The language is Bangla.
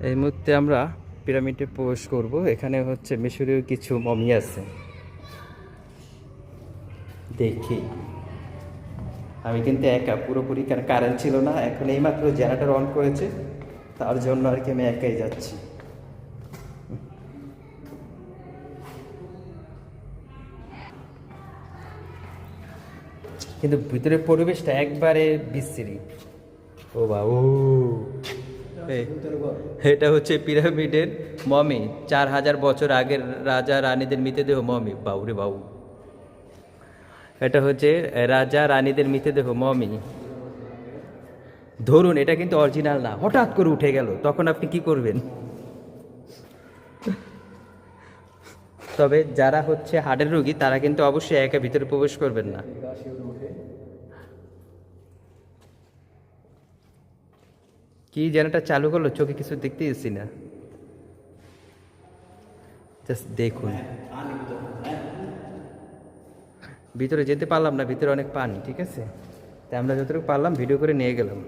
এই মুহূর্তে আমরা পিরামিডে প্রবেশ করব। এখানে হচ্ছে মিশরীয় কিছু মমি আছে, দেখি। আমি কিন্তু একা পুরোপুরি, কারণ কারেন্ট ছিল না, এখন এইমাত্র জেনারেটর অন করেছে, তার জন্য আর কি আমি একাই যাচ্ছি। কিন্তু ভিতরের পরিবেশটা একবারে বিশ্রী। ও বাবু, এটা হচ্ছে পিরামিডের মমি, 4000 বছর আগের রাজা রানীদের মৃতদেহ মমি। বাবুরে বাবু, এটা হচ্ছে রাজা রানীদের মৃতদেহ মমি। ধরুন এটা কিন্তু অরিজিনাল না, হঠাৎ করে উঠে গেল, তখন আপনি কি করবেন? তবে যারা হচ্ছে হার্টের রোগী তারা কিন্তু অবশ্যই একা ভিতরে প্রবেশ করবেন না। কি যেন এটা চালু করলো, চোখে কিছু দেখতে পাচ্ছি না, জাস্ট দেখুন। ভিতরে যেতে পারলাম না, ভিতরে অনেক পানি, ঠিক আছে, তাই আমরা যতটুকু পারলাম ভিডিও করে নিয়ে গেলাম।